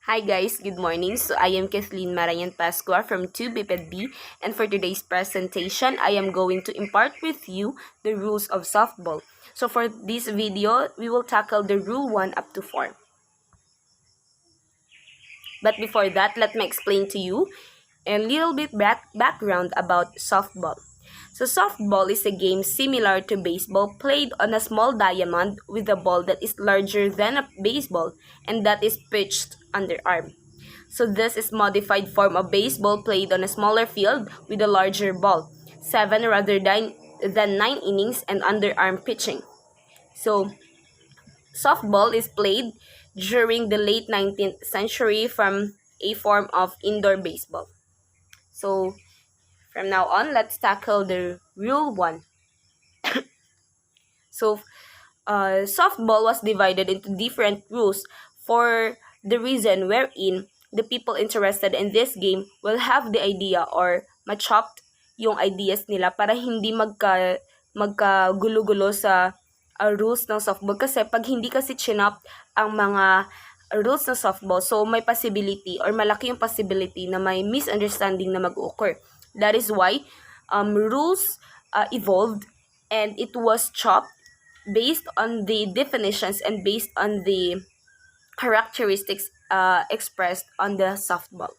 Hi guys, good morning. So I am Kathleen Pascua from Bped-B, and for today's presentation, I am going to impart with you the rules of softball. So for this video, we will tackle the rule 1 up to 4. But before that, let me explain to you a little bit background about softball. So softball is a game similar to baseball played on a small diamond with a ball that is larger than a baseball and that is pitched underarm. So this is modified form of baseball played on a smaller field with a larger ball, 7 rather than 9 innings and underarm pitching. So softball is played during the late 19th century from a form of indoor baseball. So from now on, let's tackle the rule 1. So softball was divided into different rules for the reason wherein the people interested in this game will have the idea or ma-chopped yung ideas nila para hindi magkagulo-gulo sa rules ng softball. Kasi pag hindi kasi chinop ang mga rules ng softball, so may possibility or malaki yung possibility na may misunderstanding na mag-occur. That is why rules evolved and it was chopped based on the definitions and based on the characteristics expressed on the softball.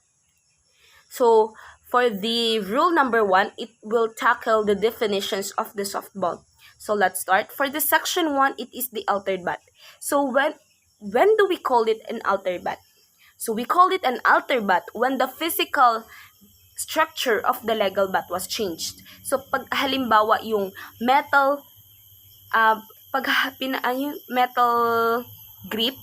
So, for the rule number 1, it will tackle the definitions of the softball. So, let's start. For the section 1, it is the altered bat. So, when do we call it an altered bat? So, we call it an altered bat when the physical structure of the legal bat was changed. So, pag halimbawa yung metal metal grip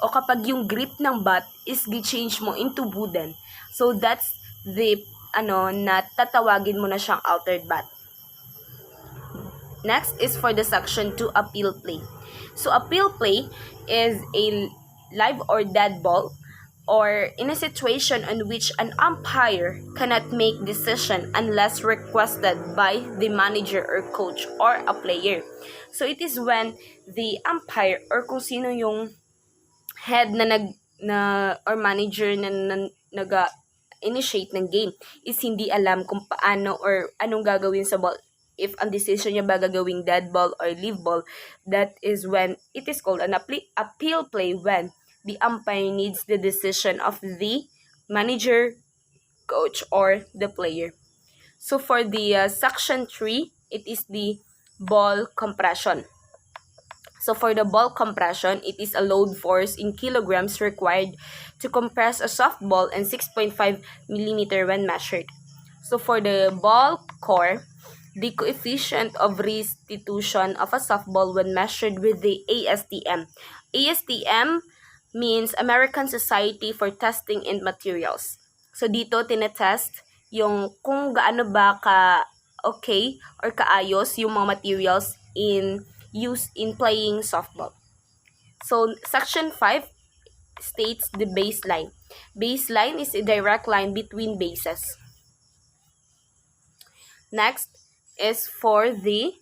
o kapag yung grip ng bat is gi-change mo into wooden. So that's the na tatawagin mo na siyang altered bat. Next is for the section 2, appeal play. So appeal play is a live or dead ball or in a situation in which an umpire cannot make decision unless requested by the manager or coach or a player. So it is when the umpire or kung sino yung head or manager na nag-initiate ng game is hindi alam kung paano or anong gagawin sa ball. If ang decision niya ba gagawing dead ball or live ball, that is when it is called an appeal play when the umpire needs the decision of the manager, coach, or the player. So for the section 3, it is the ball compression. So for the ball compression, it is a load force in kilograms required to compress a softball and 6.5 millimeter when measured. So for the ball core, the coefficient of restitution of a softball when measured with the ASTM. ASTM means American Society for Testing and Materials. So dito tinetest yung kung gaano ba ka okay or kaayos yung mga materials used in playing softball. So section 5 states the baseline. Baseline is a direct line between bases. Next is for the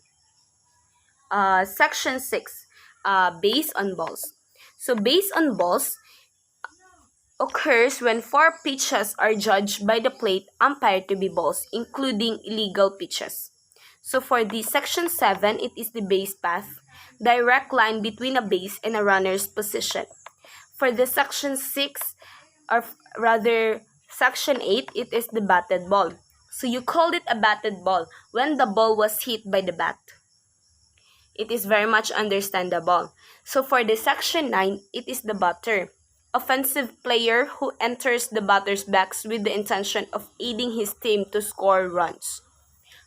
section 6, base on balls. So base on balls occurs when 4 pitches are judged by the plate umpire to be balls, including illegal pitches. So for the section 7, it is the base path, direct line between a base and a runner's position. For the section 6, or rather section 8, it is the batted ball. So you called it a batted ball when the ball was hit by the bat. It is very much understandable. So for the section 9, it is the batter. Offensive player who enters the batter's box with the intention of aiding his team to score runs.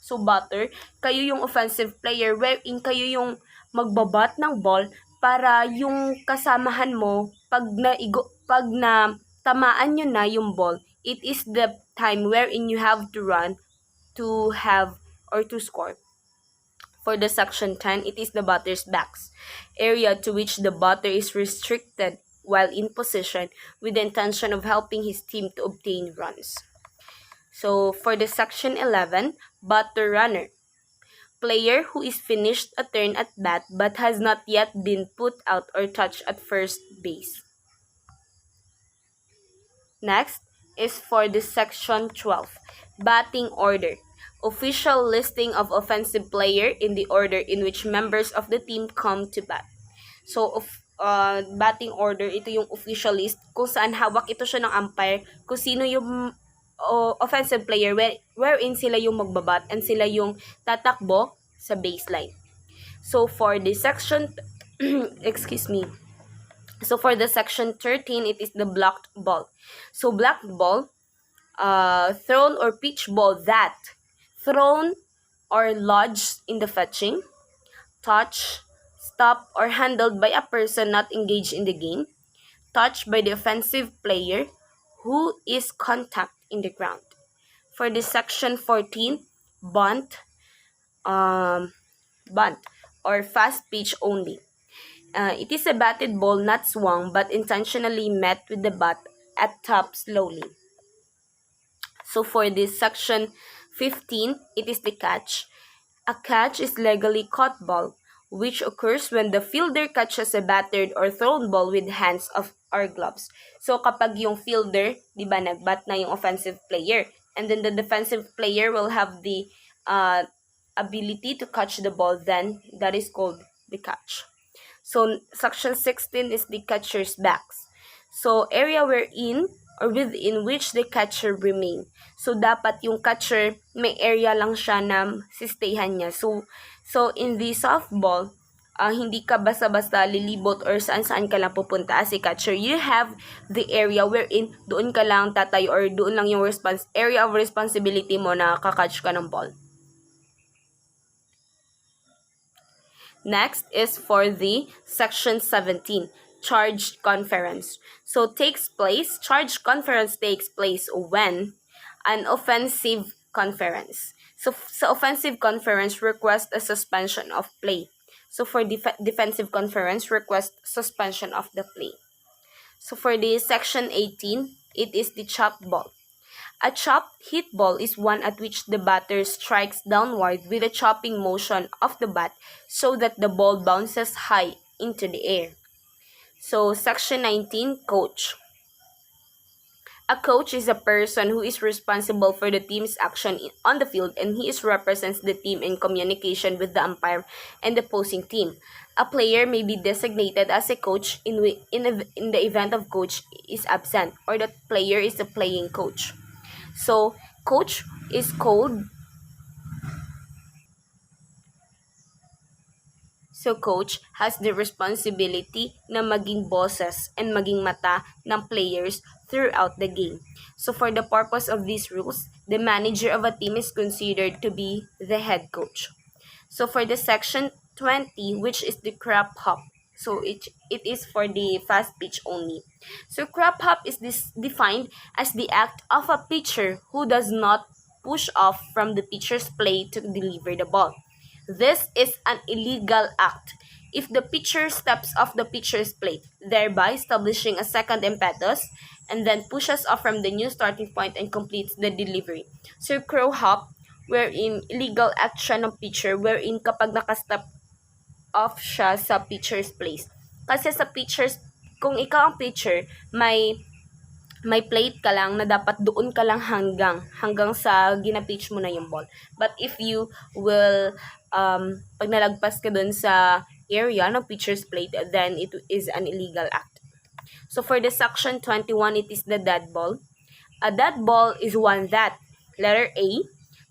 So batter, kayo yung offensive player wherein kayo yung magbabat ng ball para yung kasamahan mo pag na tamaan nyo na yung ball, it is the time wherein you have to run to have or to score. For the section 10, it is the batter's box, area to which the batter is restricted while in position with the intention of helping his team to obtain runs. So for the section 11, batter runner, player who is finished a turn at bat but has not yet been put out or touched at first base. Next is for the section 12, batting order. Official listing of offensive player in the order in which members of the team come to bat. So, batting order, ito yung official list kung saan hawak ito siya ng umpire, kung sino yung offensive player wherein sila yung magbabat and sila yung tatakbo sa baseline. So, for the section, excuse me, so for the section 13, it is the blocked ball. So, blocked ball, thrown or pitch ball that thrown or lodged in the fetching, touch, stopped or handled by a person not engaged in the game, touched by the offensive player who is contact in the ground. For the section 14, bunt, bunt or fast pitch only. It is a batted ball not swung but intentionally met with the bat at top slowly. So for this section 15, it is the catch. A catch is legally caught ball, which occurs when the fielder catches a battered or thrown ball with hands or gloves. So kapag yung fielder, di ba, nagbat na yung offensive player, and then the defensive player will have the ability to catch the ball, then that is called the catch. So section 16 is the catcher's backs. So area wherein or within which the catcher remain. So dapat yung catcher may area lang siya na sistayhan niya. So in the softball, hindi ka basta-basta lilibot or saan-saan ka lang pupunta as a catcher. You have the area wherein doon ka lang tatayo or doon lang yung area of responsibility mo na kakatch ka ng ball. Next is for the section 17, charge conference. So charge conference takes place when an offensive conference. So offensive conference request a suspension of play. So for defensive conference request suspension of the play. So for the section 18, it is the chopped ball. A chopped hit ball is one at which the batter strikes downward with a chopping motion of the bat so that the ball bounces high into the air. So, section 19, coach. A coach is a person who is responsible for the team's action on the field and he represents the team in communication with the umpire and the opposing team. A player may be designated as a coach in the event of coach is absent or the player is a playing coach. So, coach is called. So, coach has the responsibility na maging bosses and maging mata ng players throughout the game. So, for the purpose of these rules, the manager of a team is considered to be the head coach. So, for the section 20, which is the crop hop, so it is for the fast pitch only. So crop hop is defined as the act of a pitcher who does not push off from the pitcher's plate to deliver the ball. This is an illegal act if the pitcher steps off the pitcher's plate, thereby establishing a second impetus, and then pushes off from the new starting point and completes the delivery. So crow hop, wherein illegal act siya ng pitcher, wherein kapag nakastep off siya sa pitcher's place. Kasi sa pitcher's, kung ikaw ang pitcher, may plate ka lang na dapat doon ka lang hanggang sa ginapitch mo na yung ball. But if you will, pag nalagpas ka doon sa area ng pitcher's plate, then it is an illegal act. So for the section 21, it is the dead ball. A dead ball is one that, letter A,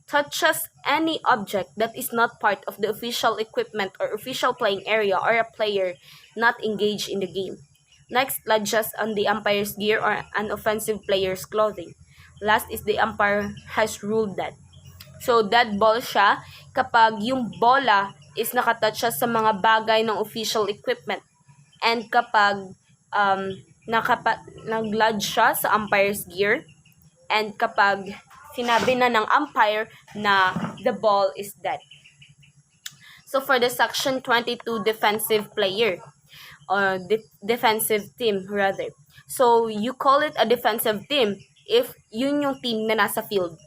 touches any object that is not part of the official equipment or official playing area or a player not engaged in the game. Next, lodges on the umpire's gear or an offensive player's clothing. Last is the umpire has ruled that. So, dead ball siya kapag yung bola is nakatouch siya sa mga bagay ng official equipment and kapag nag-lodge siya sa umpire's gear and kapag sinabi na ng umpire na the ball is dead. So for the section 22, defensive player or defensive team rather. So you call it a defensive team if yun yung team na nasa field.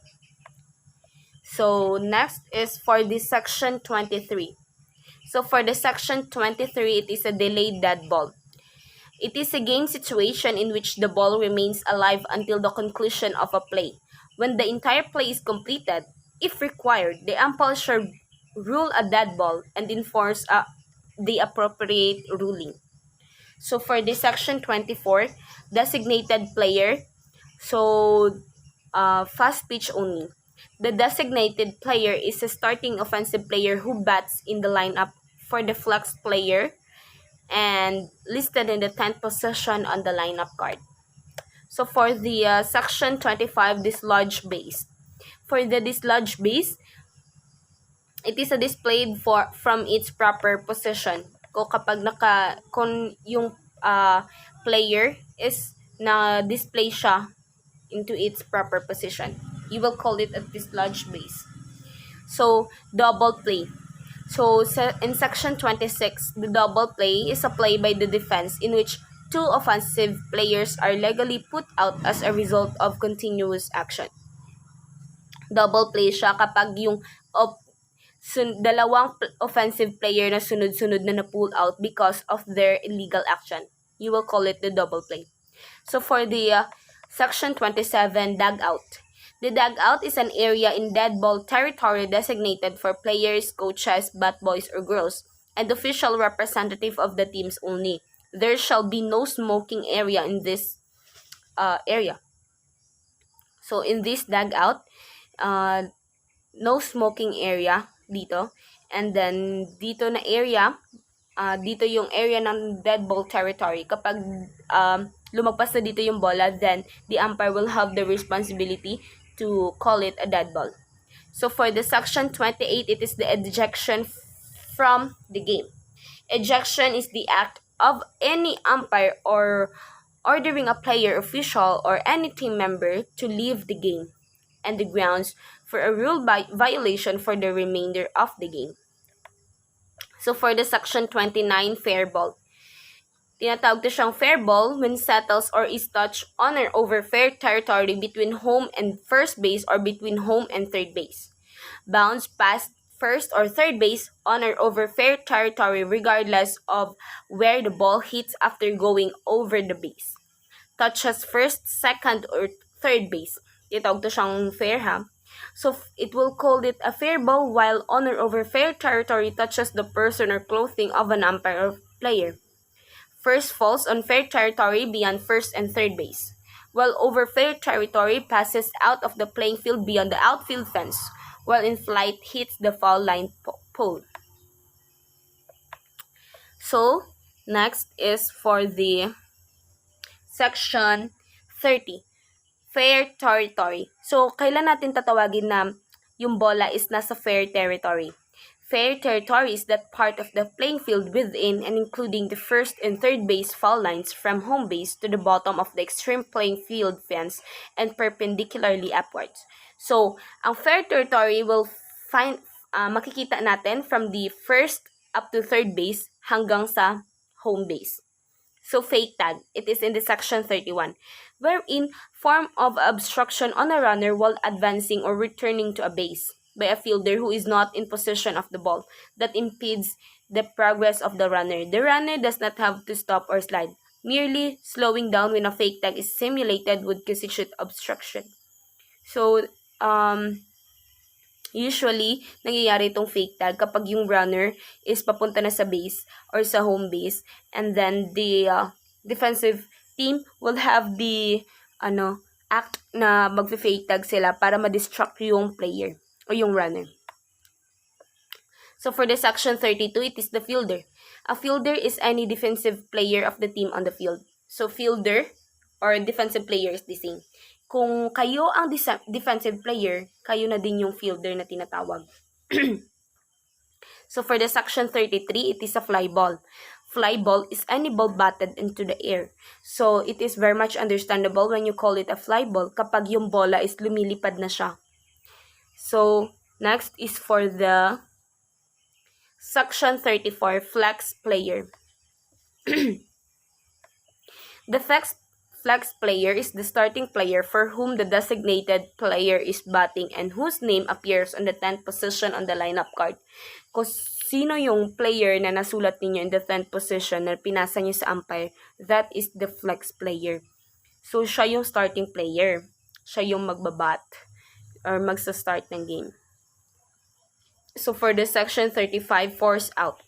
So next is for the section 23. So for the section 23, it is a delayed dead ball. It is a game situation in which the ball remains alive until the conclusion of a play. When the entire play is completed, if required, the umpire shall rule a dead ball and enforce the appropriate ruling. So for this section 24, designated player, so fast pitch only. The designated player is a starting offensive player who bats in the lineup for the flex player and listed in the 10th position on the lineup card. So for the section 25, dislodge base. For the dislodge base, it is a displayed from its proper position. Kung yung player is na display siya into its proper position, you will call it a dislodge base. So double play. So in section 26, the double play is a play by the defense in which two offensive players are legally put out as a result of continuous action. Double play siya kapag yung dalawang offensive player na sunod-sunod na pull out because of their illegal action. You will call it the double play. So for the section 27, dugout. The dugout is an area in dead ball territory designated for players, coaches, bat boys, or girls, and official representative of the teams only. There shall be no smoking area in this area. So in this dugout, no smoking area dito. And then dito na area, dito yung area ng dead ball territory. Kapag lumagpas na dito yung bola, then the umpire will have the responsibility to call it a dead ball. So for the section 28, it is the ejection from the game. Ejection is the act of any umpire or ordering a player, official, or any team member to leave the game and the grounds for a rule violation for the remainder of the game. So for the section 29, fair ball. Tinatawag to siyang fair ball when settles or is touched on or over fair territory between home and first base or between home and third base. Bounce past first or third base on or over fair territory regardless of where the ball hits after going over the base. Touches first, second, or third base. Tinatawag to siyang fair ha. So it will call it a fair ball while on or over fair territory touches the person or clothing of an umpire or player. First falls on fair territory beyond first and third base, while over fair territory passes out of the playing field beyond the outfield fence, while in flight hits the foul line pole. So, next is for the section 30, fair territory. So, kailan natin tatawagin na yung bola is nasa fair territory? Fair territory is that part of the playing field within and including the first and third base foul lines from home base to the bottom of the extreme playing field fence and perpendicularly upwards. So, ang fair territory will makikita natin from the first up to third base hanggang sa home base. So, fake tag, it is in the section 31, wherein form of obstruction on a runner while advancing or returning to a base by a fielder who is not in possession of the ball that impedes the progress of the runner. The runner does not have to stop or slide. Merely slowing down when a fake tag is simulated would constitute obstruction. So, usually, nangyayari itong fake tag kapag yung runner is papunta na sa base or sa home base, and then the defensive team will have the act na magfe-fake tag sila para ma-distract yung player o yung runner. So for the section 32, it is the fielder. A fielder is any defensive player of the team on the field. So fielder or defensive player is the same. Kung kayo ang defensive player, kayo na din yung fielder na tinatawag. So for the section 33, it is a fly ball. Fly ball is any ball batted into the air. So it is very much understandable when you call it a fly ball kapag yung bola is lumilipad na siya. So, next is for the section 34, flex player. The flex player is the starting player for whom the designated player is batting and whose name appears on the 10th position on the lineup card. sino yung player na nasulat ninyo in the 10th position na pinasa nyo sa umpire, that is the flex player. So, siya yung starting player. Siya yung magbabat or magsa-start ng game. So, for the section 35, force out.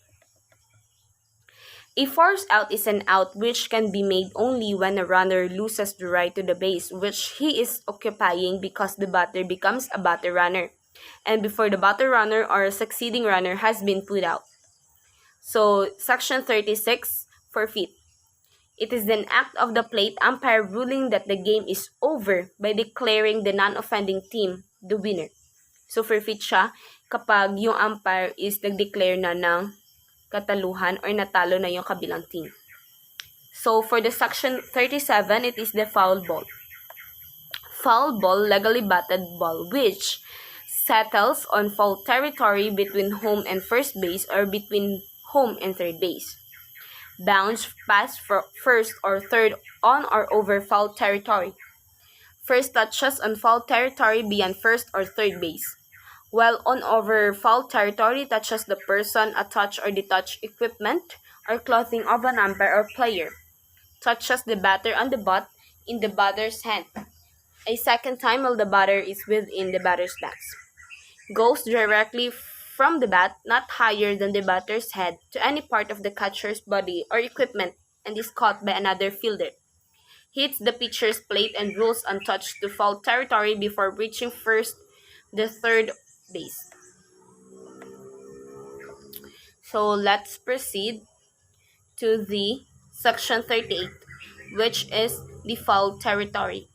A force out is an out which can be made only when a runner loses the right to the base which he is occupying because the batter becomes a batter runner, and before the batter runner or a succeeding runner has been put out. So, section 36, forfeit. It is an act of the plate umpire ruling that the game is over by declaring the non-offending team the winner. So, forfeit siya kapag yung umpire is nag-declare na ng kataluhan or natalo na yung kabilang team. So, for the section 37, it is the foul ball. Foul ball, legally batted ball, which settles on foul territory between home and first base or between home and third base. Bounce, pass for first or third on or over foul territory. First touches on foul territory beyond first or third base. While on over foul territory touches the person, a touch or detach equipment or clothing of an umpire or player. Touches the batter on the butt in the batter's hand. A second time while the batter is within the batter's box. Goes directly from the bat, not higher than the batter's head, to any part of the catcher's body or equipment and is caught by another fielder. Hits the pitcher's plate and rolls untouched to foul territory before reaching first the third base. So let's proceed to the section 38, which is the foul territory.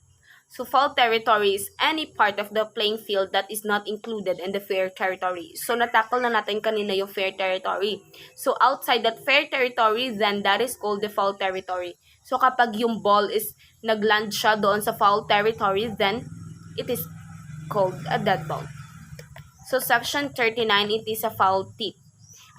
So foul territory is any part of the playing field that is not included in the fair territory. So natakal na natin kanina yung fair territory. So outside that fair territory, then that is called the foul territory. So kapag yung ball is nagland siya doon sa foul territory, then it is called a dead ball. So section 39, it is a foul tip.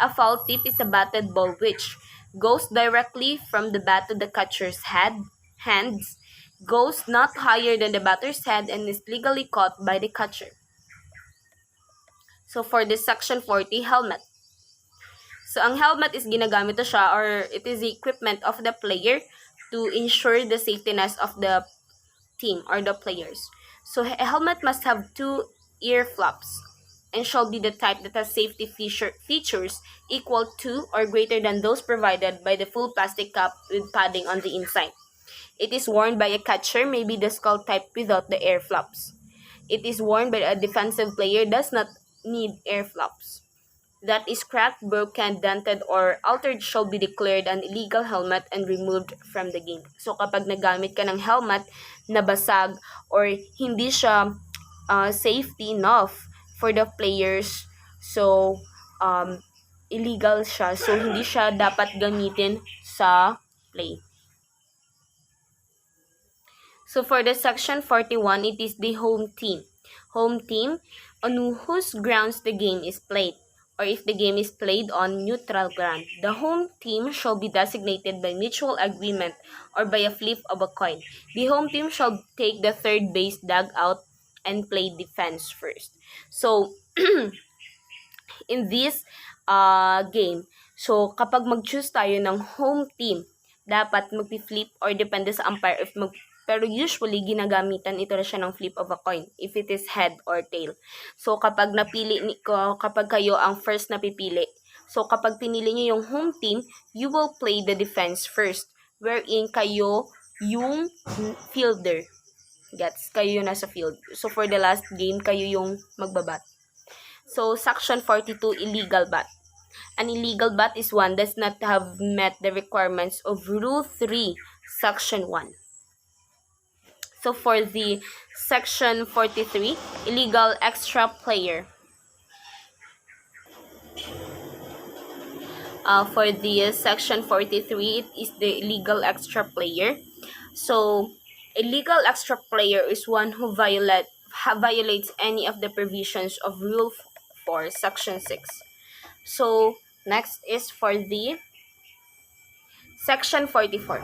A foul tip is a batted ball which goes directly from the bat to the catcher's hands, goes not higher than the batter's head, and is legally caught by the catcher. So for this section 40, helmet. So ang helmet is ginagamit to siya, or it is the equipment of the player to ensure the safetyness of the team or the players. So a helmet must have 2 ear flaps and shall be the type that has safety features equal to or greater than those provided by the full plastic cap with padding on the inside. It is worn by a catcher, maybe the skull type without the air flaps. It is worn by a defensive player, does not need air flaps. That is cracked, broken, dented, or altered shall be declared an illegal helmet and removed from the game. So kapag nagamit ka ng helmet na basag or hindi siya safety enough for the players, so illegal siya, so hindi siya dapat gamitin sa play. So for the section 41, it is the home team. Home team on whose grounds the game is played, or if the game is played on neutral ground. The home team shall be designated by mutual agreement or by a flip of a coin. The home team shall take the third base dugout and play defense first. So, in this game, so kapag mag-choose tayo ng home team, dapat mag-flip or depende sa umpire pero usually ginagamitan ito na siya ng flip of a coin if it is head or tail. So kapag kapag kayo ang first na pipili, so kapag pinili niyo yung home team, you will play the defense first, wherein kayo yung fielder. Gets, kayo yung nasa field. So for the last game, kayo yung magbabat. So, section 42, illegal bat. An illegal bat is one that does not have met the requirements of Rule 3, Section 1. So, for the section 43, illegal extra player. For the section 43, it is the illegal extra player. So, illegal extra player is one who violates any of the provisions of Rule 4, Section 6. So, next is for the Section 44.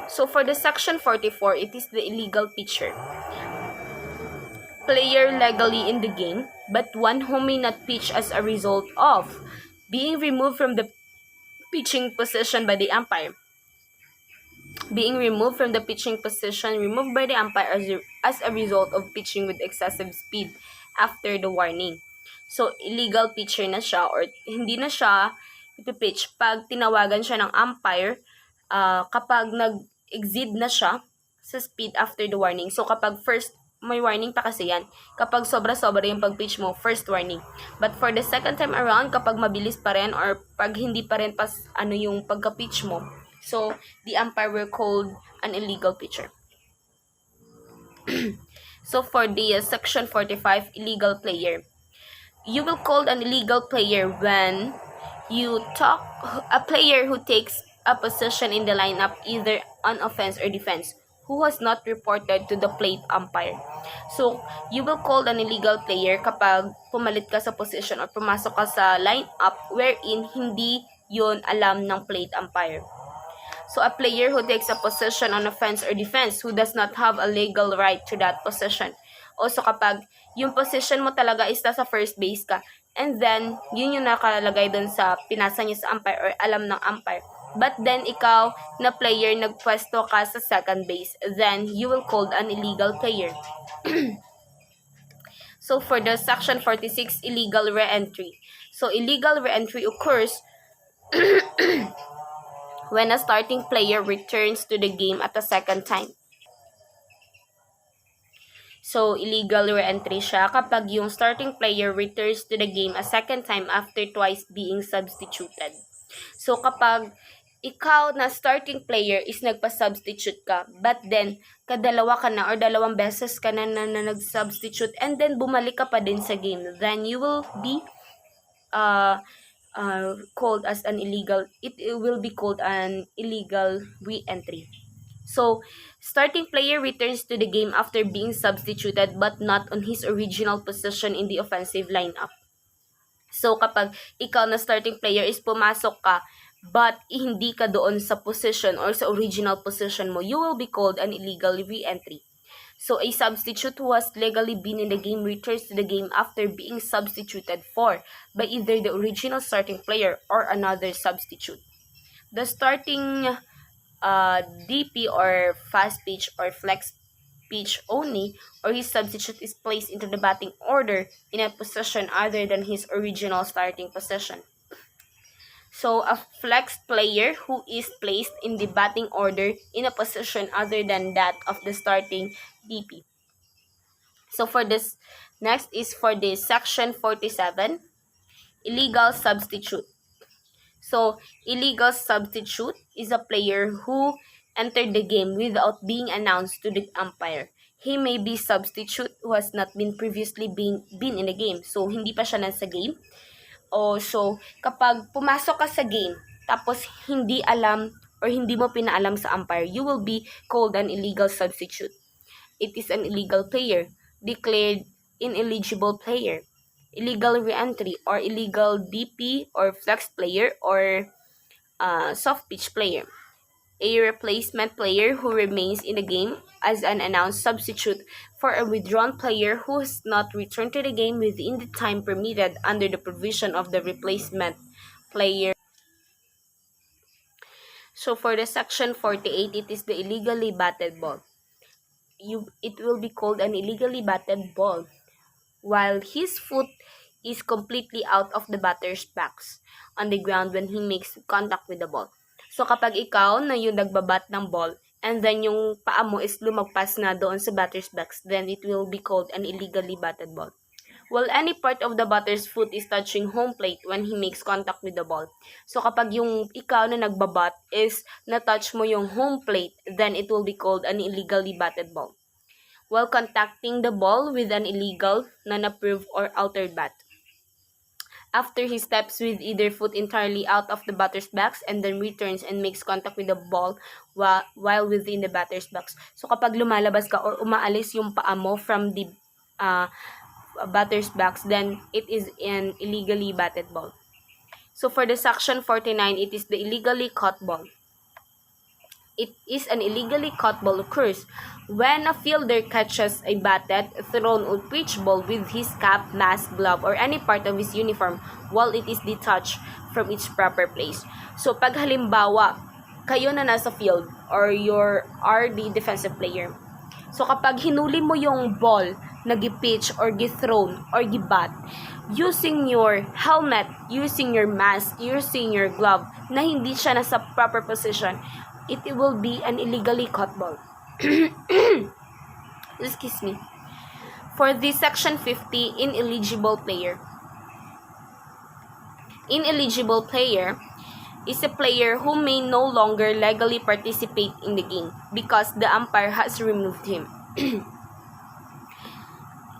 So, for the Section 44, it is the illegal pitcher. Player legally in the game, but one who may not pitch as a result of being removed from the pitching position by the umpire. Being removed from the pitching position, removed by the umpire as a result of pitching with excessive speed after the warning. So, illegal pitcher na siya or hindi na siya ipipitch pag tinawagan siya ng umpire kapag nag-exceed na siya sa speed after the warning. So, kapag first, may warning pa kasi yan. Kapag sobra-sobra yung pag-pitch mo, first warning. But for the second time around, kapag mabilis pa rin or pag hindi pa rin yung pagka-pitch mo, so the umpire will call an illegal pitcher. So for the section 45, illegal player. You will call an illegal player when you talk a player who takes a position in the lineup either on offense or defense who has not reported to the plate umpire. So, you will call an illegal player kapag pumalit ka sa position or pumasok ka sa lineup wherein hindi yun alam ng plate umpire. So, a player who takes a position on offense or defense who does not have a legal right to that position. Also, kapag yung position mo talaga is sa first base ka, and then, yun yung nakalagay dun sa pinasa niya sa umpire or alam ng umpire. But then, ikaw na player, nagpwesto ka sa second base. Then, you will call an illegal player. So, for the section 46, illegal re-entry. So, illegal re-entry occurs when a starting player returns to the game at a second time. So, illegal re-entry siya kapag yung starting player returns to the game a second time after twice being substituted. So, kapag ikaw na starting player is nagpa-substitute ka, but then, kadalawa ka na or dalawang beses ka na nag-substitute and then bumalik ka pa din sa game, then you will be called as an illegal, it will be called an illegal re-entry. So, starting player returns to the game after being substituted but not on his original position in the offensive lineup. So, kapag ikaw na starting player is pumasok ka but hindi ka doon sa position or sa original position mo, you will be called an illegal re-entry. So, a substitute who has legally been in the game returns to the game after being substituted for by either the original starting player or another substitute. The starting DP or fast pitch or flex pitch only, or his substitute is placed into the batting order in a position other than his original starting position. So, a flex player who is placed in the batting order in a position other than that of the starting DP. So, for this, next is for the section 47, illegal substitute. So, illegal substitute is a player who entered the game without being announced to the umpire. He may be substitute who has not been previously been in the game. So, hindi pa siya nasa game. So, kapag pumasok ka sa game, tapos hindi alam or hindi mo pinaalam sa umpire, you will be called an illegal substitute. It is an illegal player, declared ineligible player, illegal re-entry, or illegal DP or flex player or soft pitch player. A replacement player who remains in the game as an announced substitute for a withdrawn player who has not returned to the game within the time permitted under the provision of the replacement player. So for the section 48, it is the illegally batted ball. It will be called an illegally batted ball while his foot is completely out of the batter's backs on the ground when he makes contact with the ball. So, kapag ikaw na yung nagbabat ng ball and then yung paa mo is lumagpas na doon sa batter's backs, then it will be called an illegally batted ball. While any part of the batter's foot is touching home plate when he makes contact with the ball. So, kapag yung ikaw na nagbabat is na-touch mo yung home plate, then it will be called an illegally batted ball. While contacting the ball with an illegal, non-approved, or altered bat. After he steps with either foot entirely out of the batter's backs and then returns and makes contact with the ball while within the batter's backs. So, kapag lumalabas ka or umaalis yung paa mo from the batter's backs, then it is an illegally batted ball. So, for the section 49, it is the illegally caught ball. It is an illegally caught ball occurs when a fielder catches a batted, thrown or pitched ball with his cap, mask, glove, or any part of his uniform while it is detached from its proper place. So, pag halimbawa, kayo na nasa field or are the defensive player. So, kapag hinuli mo yung ball na gi-pitch or gi-thrown or gi-bat, using your helmet, using your mask, using your glove, na hindi siya nasa proper position, it will be an illegally caught ball. Excuse me. For the Section 50, ineligible player. Ineligible player is a player who may no longer legally participate in the game because the umpire has removed him.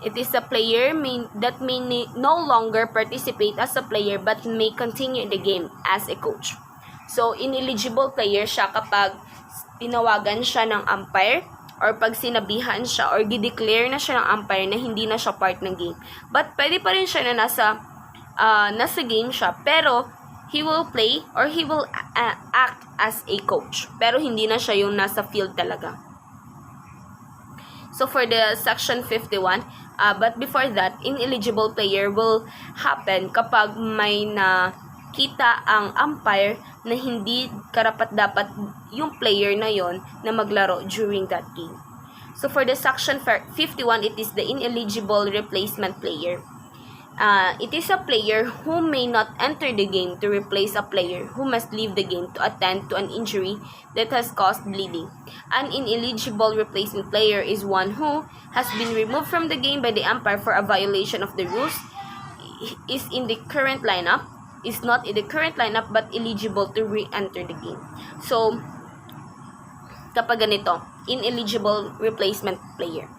It is a player that may no longer participate as a player but may continue the game as a coach. So, ineligible player siya kapag tinawagan siya ng umpire or pag sinabihan siya or gi-declare na siya ng umpire na hindi na siya part ng game. But pwede pa rin siya na nasa game siya, pero he will play or he will act as a coach. Pero hindi na siya yung nasa field talaga. So, for the Section 51, but before that, ineligible player will happen kapag may nakita ang umpire na hindi karapat-dapat yung player na yon na maglaro during that game. So, for the Section 51, it is the ineligible replacement player. It is a player who may not enter the game to replace a player who must leave the game to attend to an injury that has caused bleeding. An ineligible replacement player is one who has been removed from the game by the umpire for a violation of the rules, is not in the current lineup but eligible to re-enter the game. So, kapag ganito, ineligible replacement player.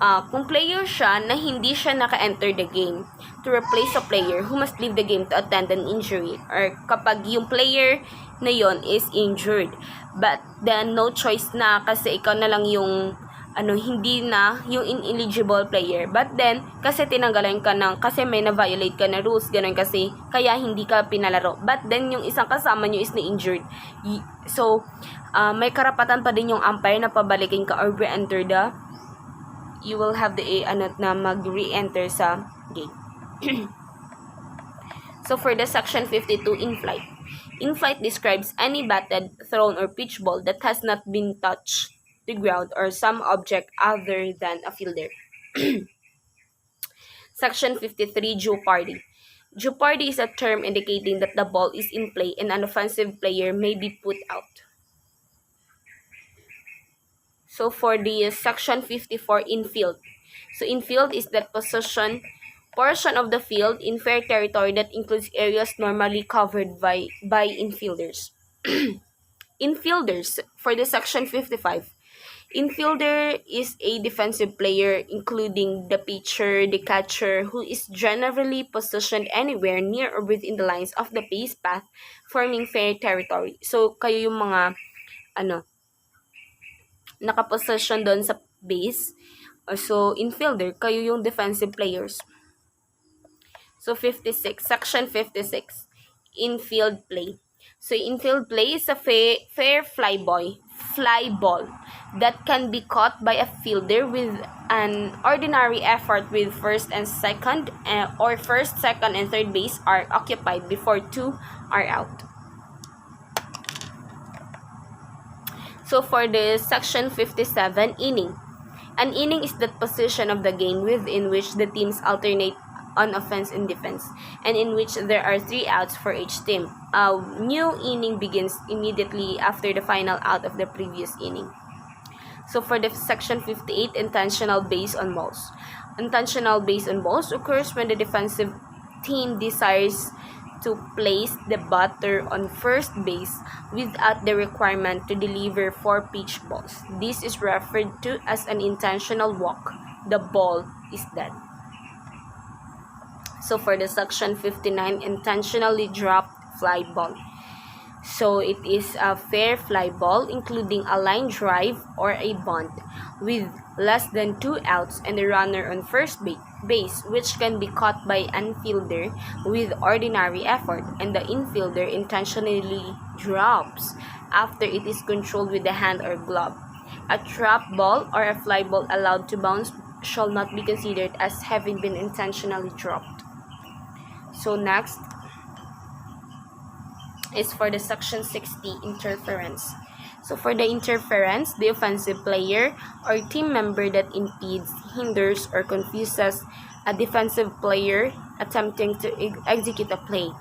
Kung player siya na hindi siya naka-enter the game to replace a player who must leave the game to attend an injury, or kapag yung player na yon is injured but then no choice na kasi ikaw na lang yung hindi na yung ineligible player, but then kasi tinanggalan ka kasi may na-violate ka na rules, ganun kasi kaya hindi ka pinalaro, but then yung isang kasama nyo is na-injured. So may karapatan pa din yung umpire na pabalikin ka or re-enter you will have the na mag-re-enter sa game. So, for the Section 52, in-flight. In-flight describes any batted, thrown, or pitch ball that has not been touched the ground or some object other than a fielder. Section 53, jeopardy. Jeopardy is a term indicating that the ball is in play and an offensive player may be put out. So, for the Section 54, infield. So, infield is that portion of the field in fair territory that includes areas normally covered by infielders. Infielders, for the Section 55. Infielder is a defensive player including the pitcher, the catcher, who is generally positioned anywhere near or within the lines of the base path forming fair territory. So, kayo yung mga nakaposition doon sa base. So, infielder, kayo yung defensive players. So, 56. Section 56. Infield play. So, infield play is a fair fly ball that can be caught by a fielder with an ordinary effort with first, second, and third base are occupied before two are out. So, for the Section 57, inning. An inning is the position of the game within which the teams alternate on offense and defense, and in which there are 3 outs for each team. A new inning begins immediately after the final out of the previous inning. So, for the Section 58, intentional base on balls. Intentional base on balls occurs when the defensive team desires to place the batter on first base without the requirement to deliver 4 pitch balls. This is referred to as an intentional walk. The ball is dead. So, for the Section 59, intentionally dropped fly ball. So, it is a fair fly ball including a line drive or a bunt with less than 2 outs and a runner on first base, which can be caught by an infielder with ordinary effort, and the infielder intentionally drops after it is controlled with the hand or glove. A trap ball or a fly ball allowed to bounce shall not be considered as having been intentionally dropped. So next is for the section 60, interference. So for the interference, the offensive player or team member that impedes, hinders, or confuses a defensive player attempting to execute a play.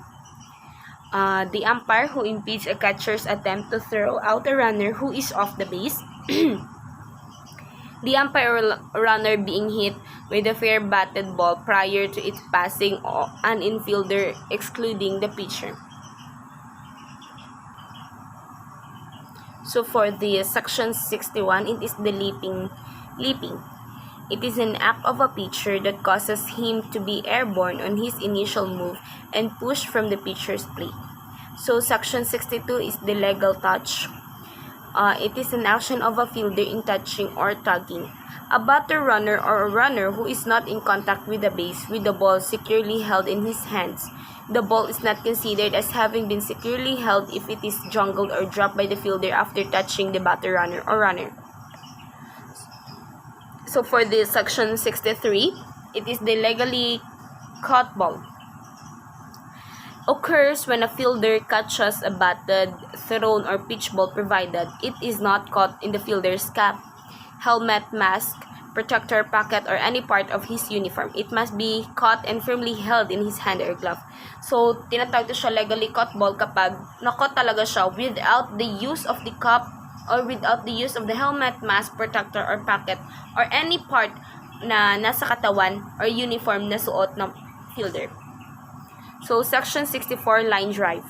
The umpire who impedes a catcher's attempt to throw out a runner who is off the base. The umpire or runner being hit with a fair batted ball prior to its passing an infielder, excluding the pitcher. So for the section 61, it is the leaping. It is an act of a pitcher that causes him to be airborne on his initial move and pushed from the pitcher's plate. So section 62 is the legal touch. It is an action of a fielder in touching or tugging a batter, runner, or a runner who is not in contact with the base with the ball securely held in his hands. The ball is not considered as having been securely held if it is juggled or dropped by the fielder after touching the batter, runner, or runner. So for the section 63, it is the legally caught ball. Occurs when a fielder catches a batted, thrown, or pitch ball provided it is not caught in the fielder's cap, helmet, mask, protector, pocket, or any part of his uniform. It must be caught and firmly held in his hand or glove. So, tinatawag to siya legally caught ball kapag nakot talaga siya without the use of the cup or without the use of the helmet, mask, protector, or pocket, or any part na nasa katawan or uniform na suot ng fielder. So, section 64, line drive.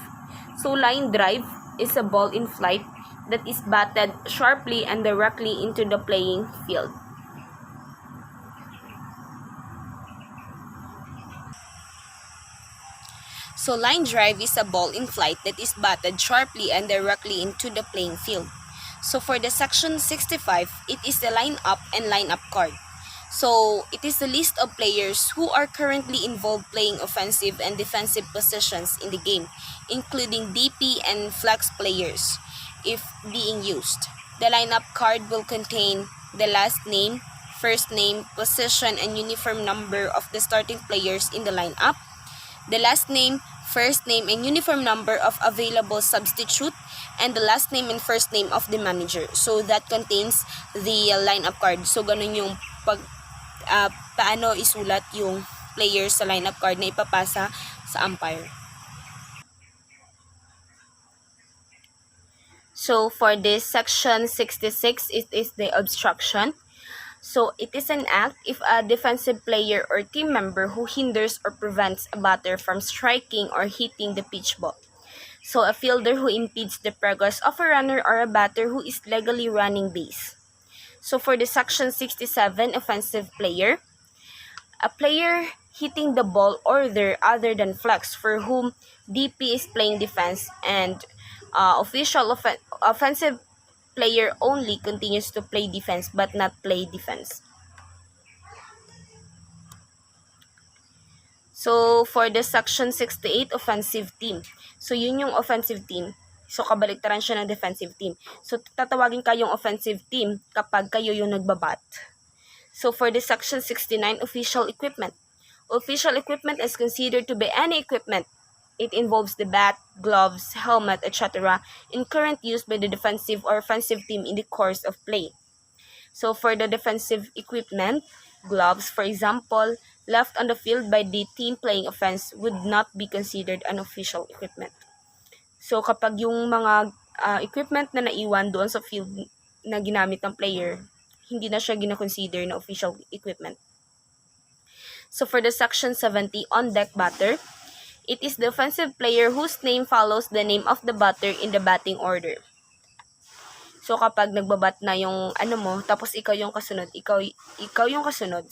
So, line drive is a ball in flight that is batted sharply and directly into the playing field. So, line drive is a ball in flight that is batted sharply and directly into the playing field. So, for the section 65, it is the line-up and line-up card. So, it is a list of players who are currently involved playing offensive and defensive positions in the game, including DP and flex players, if being used. The lineup card will contain the last name, first name, position, and uniform number of the starting players in the lineup, the last name, first name, and uniform number of available substitute, and the last name and first name of the manager. So, that contains the lineup card. So, ganun yung paano isulat yung players sa lineup card na ipapasa sa umpire. So, for this section 66, it is the obstruction. So, it is an act if a defensive player or team member who hinders or prevents a batter from striking or hitting the pitch ball. So, a fielder who impedes the progress of a runner or a batter who is legally running base. So, for the section 67, offensive player, a player hitting the ball other than flex for whom DP is playing defense and offensive player only continues to play defense but not play defense. So, for the section 68, offensive team. So, yun yung offensive team. So, kabaliktaran siya ng defensive team. So, tatawagin kayong offensive team kapag kayo yung nagbabat. So, for the section 69, official equipment. Official equipment is considered to be any equipment. It involves the bat, gloves, helmet, etc. in current use by the defensive or offensive team in the course of play. So, for the defensive equipment, gloves, for example, left on the field by the team playing offense would not be considered an official equipment. So, kapag yung mga equipment na naiwan doon sa field na ginamit ng player, hindi na siya gina-consider na official equipment. So, for the section 70, on-deck batter, it is the offensive player whose name follows the name of the batter in the batting order. So, kapag nagbabat na yung tapos ikaw yung kasunod,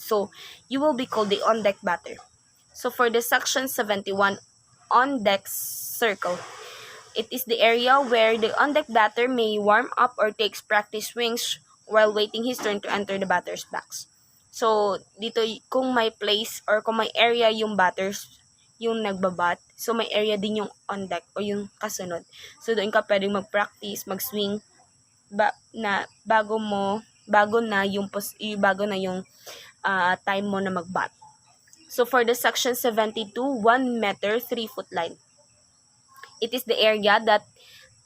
so, you will be called the on-deck batter. So, for the section 71, on-deck circle, it is the area where the on-deck batter may warm up or takes practice swings while waiting his turn to enter the batter's box. So, dito kung may place or kung may area yung batters, yung nagbabat. So, may area din yung on deck o yung kasunod. So, doon ka pwedeng mag-practice, mag-swing, bago na yung time mo na mag-bat. So, for the section 72, 1 meter, 3 foot line. It is the area that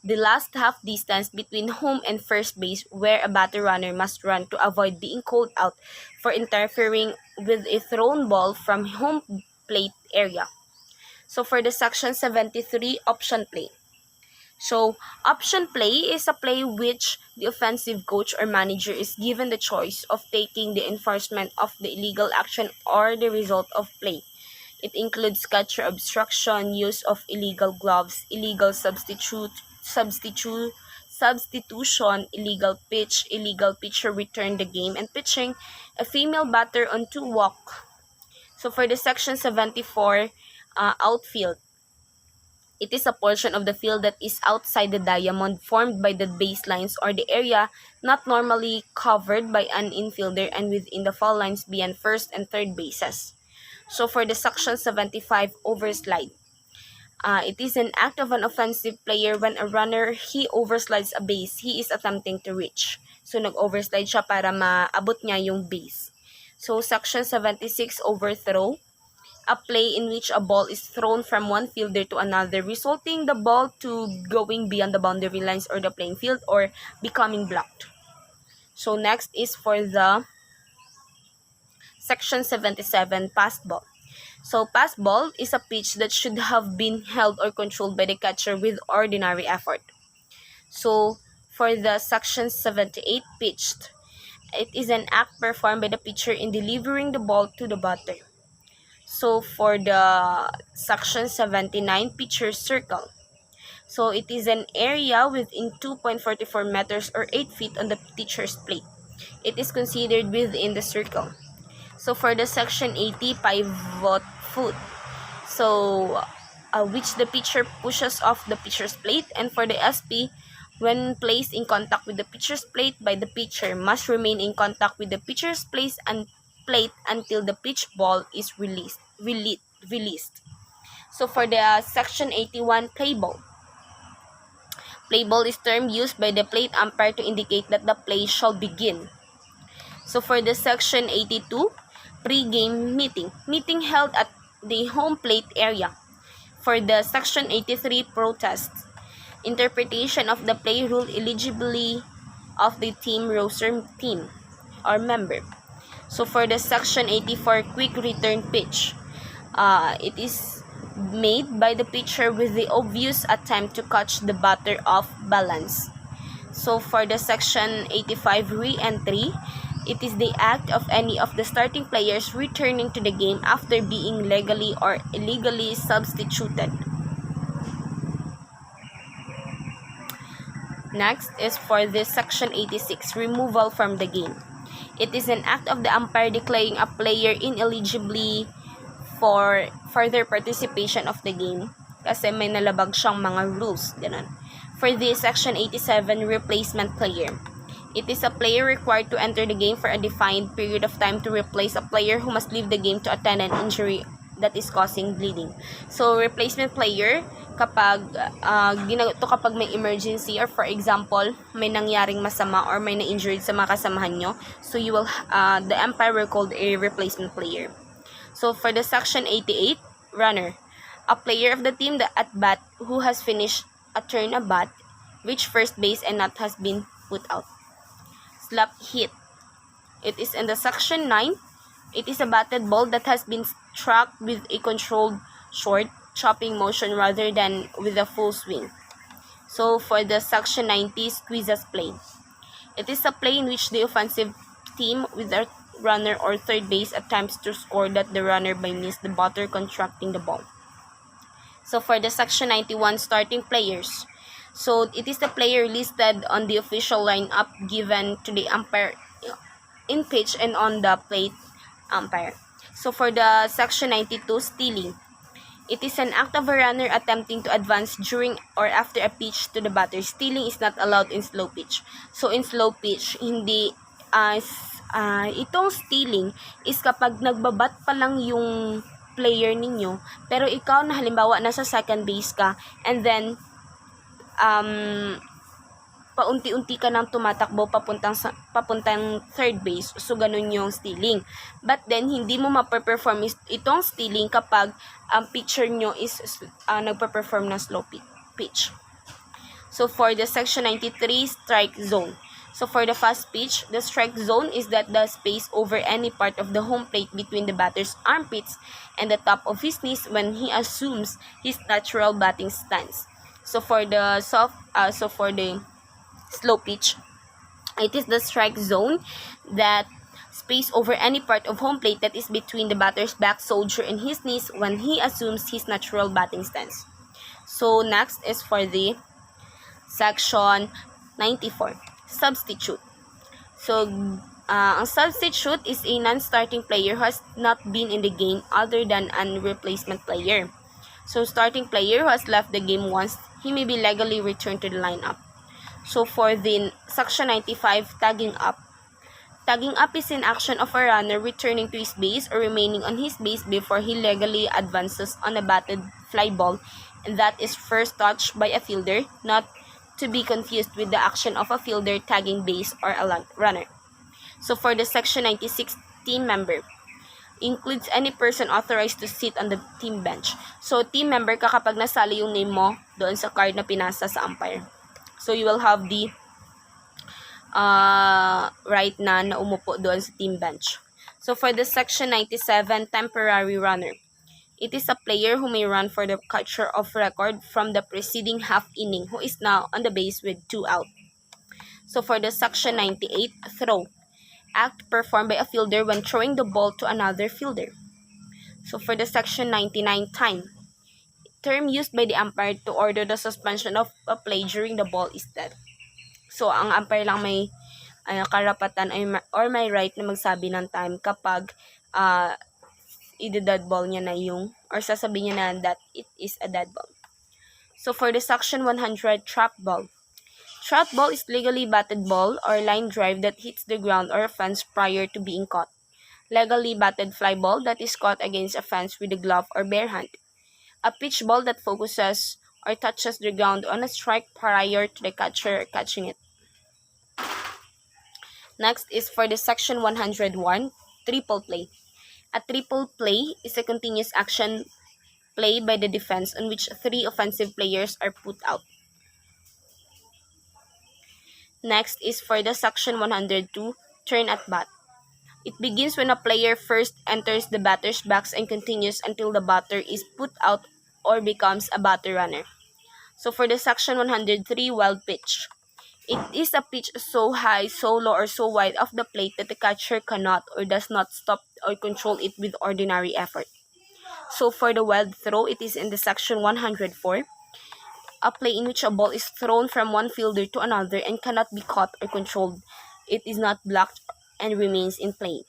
the last half distance between home and first base where a batter runner must run to avoid being called out for interfering with a thrown ball from home plate area. So, for the section 73, option play. So, option play is a play which the offensive coach or manager is given the choice of taking the enforcement of the illegal action or the result of play. It includes catcher obstruction, use of illegal gloves, illegal substitution, illegal pitch, illegal pitcher return the game, and pitching a female batter on 2 walk. So, for the section 74, outfield. It is a portion of the field that is outside the diamond formed by the baselines or the area not normally covered by an infielder and within the foul lines beyond first and third bases. So for the section 75, overslide. It is an act of an offensive player when a runner, he overslides a base he is attempting to reach. So nag-overslide siya para maabot niya yung base. So section 76, overthrow. A play in which a ball is thrown from one fielder to another, resulting the ball to going beyond the boundary lines or the playing field or becoming blocked. So next is for the section 77, pass ball. So pass ball is a pitch that should have been held or controlled by the catcher with ordinary effort. So for the section 78, pitched. It is an act performed by the pitcher in delivering the ball to the batter. So, for the section 79, pitcher's circle. So, it is an area within 2.44 meters or 8 feet on the pitcher's plate. It is considered within the circle. So, for the section 80, pivot foot. So, which the pitcher pushes off the pitcher's plate. And for the SP, when placed in contact with the pitcher's plate by the pitcher, must remain in contact with the pitcher's plate until the pitch ball is released. So for the section 81, play ball. Play ball is term used by the plate umpire to indicate that the play shall begin. So for the section 82, pre-game meeting. Meeting held at the home plate area. For the section 83, protest. Interpretation of the play rule eligibility of the team roster team or member. So for the section 84, quick return pitch. It is made by the pitcher with the obvious attempt to catch the batter off balance. So for the section 85, re-entry, it is the act of any of the starting players returning to the game after being legally or illegally substituted. Next is for this section 86, removal from the game. It is an act of the umpire declaring a player ineligible for further participation of the game kasi may nalabag siyang mga rules. Ganun. For this section 87, replacement player. It is a player required to enter the game for a defined period of time to replace a player who must leave the game to attend an injury that is causing bleeding. So, replacement player, kapag kapag may emergency or for example, may nangyaring masama or may na-injured sa mga kasamahan nyo, so you will, the umpire will call a replacement player. So, for the section 88, runner. A player of the team that at bat who has finished a turn at bat, reached first base and not has been put out. Slap hit. It is in the section 9. It is a batted ball that has been struck with a controlled short chopping motion rather than with a full swing. So for the section 90, squeezes play. It is a play in which the offensive team with a runner or third base attempts to score that the runner by means the batter contracting the ball. So for the section 91, starting players. So it is the player listed on the official lineup given to the umpire in pitch and on the plate umpire. So for the section 92, stealing. It is an act of a runner attempting to advance during or after a pitch to the batter. Stealing is not allowed in slow pitch. So in slow pitch, hindi itong stealing is kapag nagbabat pa lang yung player ninyo, pero ikaw na halimbawa nasa second base ka, and then paunti-unti ka nang tumatakbo papuntang third base, so ganun yung stealing. But then hindi mo ma-perform itong stealing kapag ang pitcher nyo is nagpa-perform ng slow pitch. So for the section 93, strike zone. So for the fast pitch, the strike zone is that the space over any part of the home plate between the batter's armpits and the top of his knees when he assumes his natural batting stance. So for the slow pitch, it is the strike zone, that space over any part of home plate that is between the batter's back shoulder and his knees when he assumes his natural batting stance. So next is for the section 94, substitute. So ang substitute is a non-starting player who has not been in the game other than a replacement player. So starting player who has left the game once, he may be legally returned to the lineup. So for the section 95, tagging up. Tagging up is an action of a runner returning to his base or remaining on his base before he legally advances on a batted fly ball, and that is first touched by a fielder, not to be confused with the action of a fielder tagging base or a runner. So for the section 96, team member. Includes any person authorized to sit on the team bench. So team member ka kapag nasali yung name mo doon sa card na pinasa sa umpire. So you will have the right na umupo doon sa team bench. So for the section 97, temporary runner. It is a player who may run for the catcher of record from the preceding half inning who is now on the base with 2 out. So for the section 98, throw. Act performed by a fielder when throwing the ball to another fielder. So for the section 99, time. Term used by the umpire to order the suspension of a play during the ball is dead. So ang umpire lang may karapatan or may right na magsabi ng time kapag i-dead ball niya na yung, or sasabihin niya na that it is a dead ball. So for the section 100, trap ball. Trap ball is legally batted ball or line drive that hits the ground or a fence prior to being caught. Legally batted fly ball that is caught against a fence with a glove or bare hand. A pitch ball that focuses or touches the ground on a strike prior to the catcher catching it. Next is for the section 101, triple play. A triple play is a continuous action play by the defense on which 3 offensive players are put out. Next is for the section 102, turn at bat. It begins when a player first enters the batter's box and continues until the batter is put out or becomes a batter runner. So for the section 103, wild pitch. It is a pitch so high, so low, or so wide off the plate that the catcher cannot or does not stop or control it with ordinary effort. So for the wild throw, it is in the section 104, a play in which a ball is thrown from one fielder to another and cannot be caught or controlled. It is not blocked and remains in play.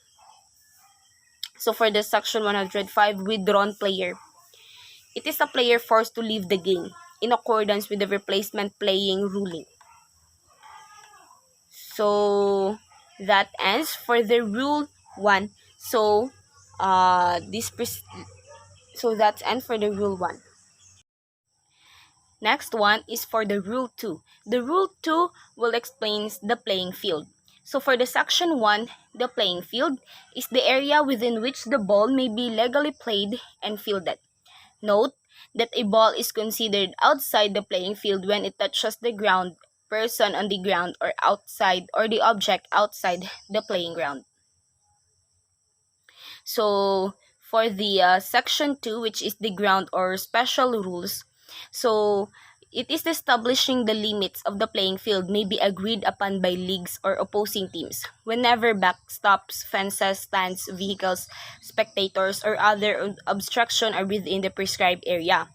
So for the section 105, withdrawn player. It is a player forced to leave the game in accordance with the replacement playing ruling. So that ends for the rule 1. So that's end for the rule 1. Next one is for the rule 2. The rule 2 will explain the playing field. So for the section 1, the playing field is the area within which the ball may be legally played and fielded. Note that a ball is considered outside the playing field when it touches the ground, person on the ground, or outside, or the object outside the playing ground. So for the section 2, which is the ground or special rules, so it is establishing the limits of the playing field may be agreed upon by leagues or opposing teams whenever backstops, fences, stands, vehicles, spectators, or other obstruction are within the prescribed area.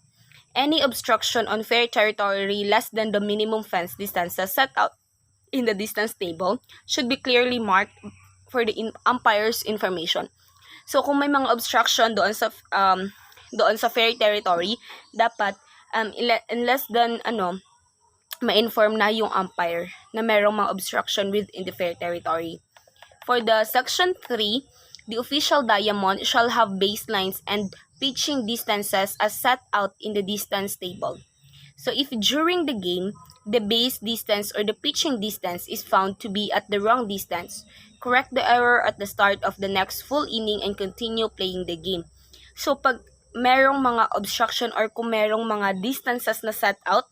Any obstruction on fair territory less than the minimum fence distances set out in the distance table should be clearly marked for the umpire's information. So kung may mga obstruction doon sa fair territory, dapat in less than ma-inform na yung umpire na merong mga obstruction within the fair territory. For the section 3, The official diamond shall have baselines and pitching distances as set out in the distance table. So if during the game, the base distance or the pitching distance is found to be at the wrong distance, correct the error at the start of the next full inning and continue playing the game. So pag merong mga obstruction or kung merong mga distances na set out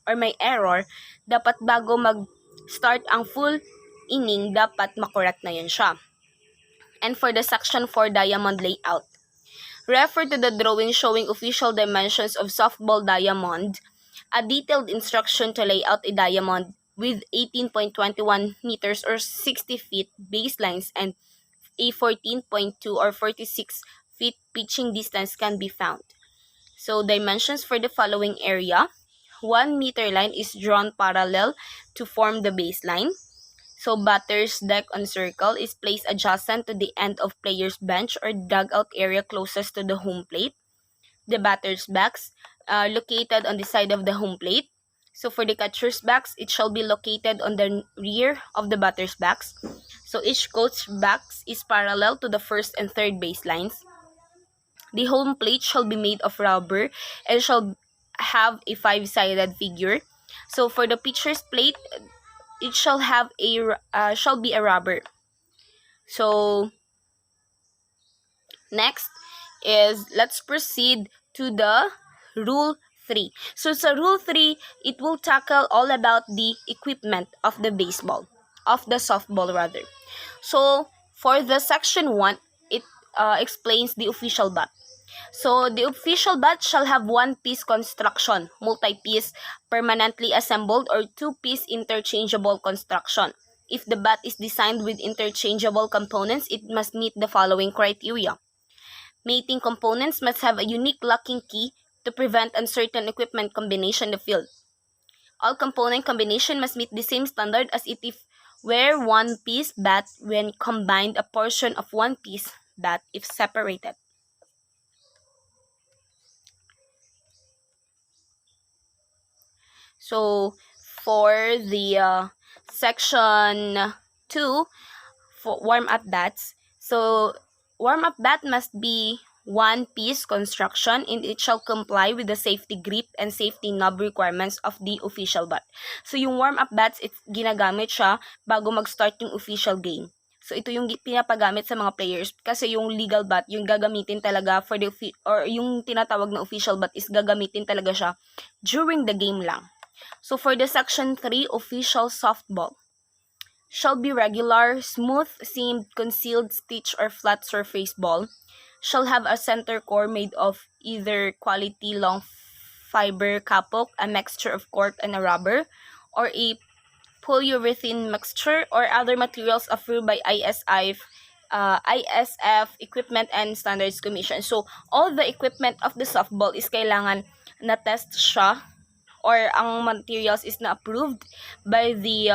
or may error, dapat bago mag-start ang full inning, dapat makorek na yun siya. And for the section 4 diamond layout, refer to the drawing showing official dimensions of softball diamond, a detailed instruction to lay out a diamond with 18.21 meters or 60 feet baselines and a 14.2 or 46 feet pitching distance can be found. So dimensions for the following area: 1 meter line is drawn parallel to form the baseline. So batter's deck on circle is placed adjacent to the end of player's bench or dugout area closest to the home plate. The batter's backs are located on the side of the home plate. So for the catcher's backs, it shall be located on the rear of the batter's backs. So each coach's backs is parallel to the first and third baselines. The home plate shall be made of rubber and shall have a 5-sided figure. So for the pitcher's plate, it shall have shall be a rubber. So next is let's proceed to the rule 3. So sa rule 3, it will tackle all about the equipment of the softball rather. So for the section 1, it explains the official bat. So the official bat shall have one-piece construction, multi-piece, permanently assembled, or two-piece interchangeable construction. If the bat is designed with interchangeable components, it must meet the following criteria. Mating components must have a unique locking key to prevent uncertain equipment combination in the field. All component combination must meet the same standard as it if were one-piece bat when combined a portion of one-piece bat if separated. So for the section 2, for warm-up bats, so warm-up bat must be one-piece construction and it shall comply with the safety grip and safety knob requirements of the official bat. So yung warm-up bats, ginagamit siya bago mag-start yung official game. So ito yung pinapagamit sa mga players kasi yung legal bat, yung gagamitin talaga for the or yung tinatawag na official bat is gagamitin talaga siya during the game lang. So for the section 3, official softball shall be regular, smooth, seamed, concealed, stitch, or flat surface ball. Shall have a center core made of either quality long fiber kapok, a mixture of cork and a rubber, or a polyurethane mixture or other materials approved by ISF Equipment and Standards Commission. So all the equipment of the softball is kailangan na test siya or ang materials is na approved by the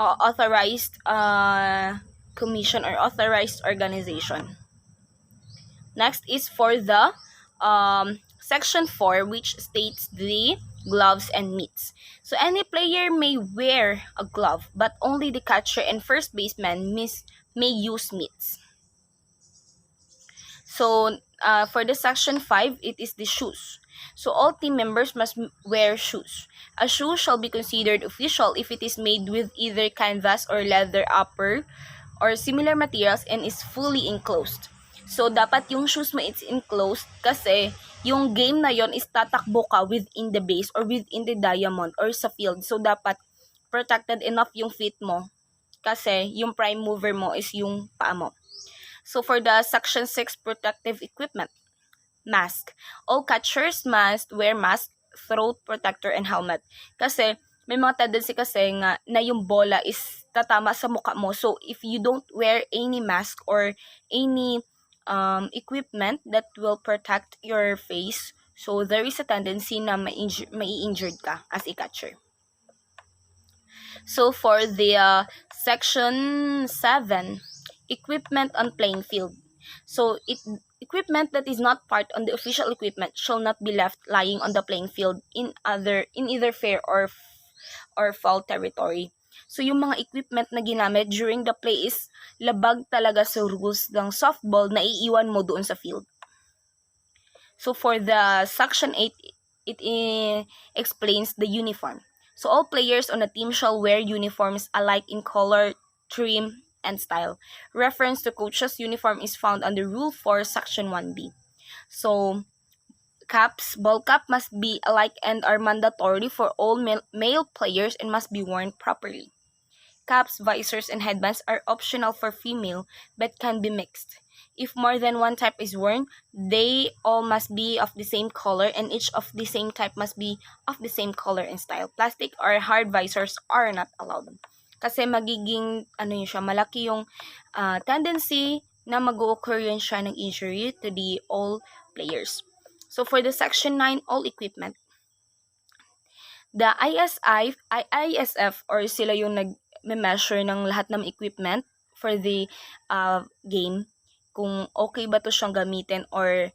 authorized commission or authorized organization. Next is for the section 4, which states the gloves and mitts. So any player may wear a glove, but only the catcher and first baseman may use mitts. So for the section 5, it is the shoes. So all team members must wear shoes. A shoe shall be considered official if it is made with either canvas or leather upper or similar materials and is fully enclosed. So dapat yung shoes mo it's enclosed kasi yung game na yon is tatakbo ka within the base or within the diamond or sa field. So dapat protected enough yung feet mo kasi yung prime mover mo is yung paa mo. So for the section 6, protective equipment, mask. All catchers must wear mask, throat protector, and helmet. Kasi may mga tendency kasi nga na yung bola is tatama sa mukha mo. So if you don't wear any mask or any equipment that will protect your face, so there is a tendency na mai-injured ka as a catcher. So for the section 7, equipment on playing field. So equipment that is not part on the official equipment shall not be left lying on the playing field in either fair or foul territory. So, yung mga equipment na ginamit during the play is labag talaga sa rules ng softball na iiwan mo doon sa field. So, for the section 8, it explains the uniform. So, all players on a team shall wear uniforms alike in color, trim, and style. Reference to coach's uniform is found under Rule 4, Section 1B. So, caps, ball cap must be alike and are mandatory for all male players and must be worn properly. Caps, visors, and headbands are optional for female but can be mixed. If more than one type is worn, they all must be of the same color and each of the same type must be of the same color and style. Plastic or hard visors are not allowed. Kasi magiging, malaki yung tendency na mag-occur yun siya ng injury to the all players. So, for the Section 9, all equipment, the ISF or sila yung nag-measure ng lahat ng equipment for the game, kung okay ba to siyang gamitin or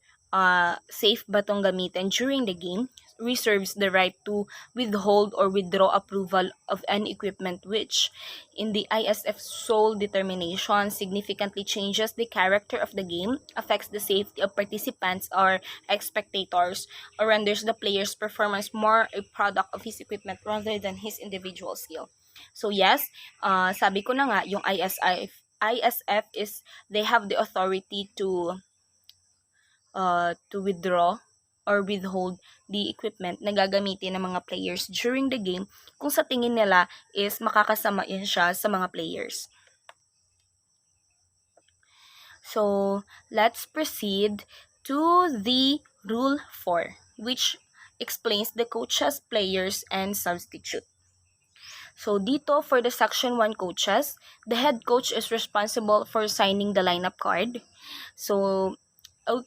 safe ba tong gamitin during the game, reserves the right to withhold or withdraw approval of any equipment which, in the ISF's sole determination, significantly changes the character of the game, affects the safety of participants or spectators, or renders the player's performance more a product of his equipment rather than his individual skill. So yes, sabi ko na nga, yung ISF is, they have the authority to withdraw or withhold the equipment na gagamitin ng mga players during the game kung sa tingin nila is makakasama yun siya sa mga players. So, let's proceed to the Rule 4, which explains the coaches, players, and substitute. So, dito for the Section 1 coaches, the head coach is responsible for signing the lineup card. So,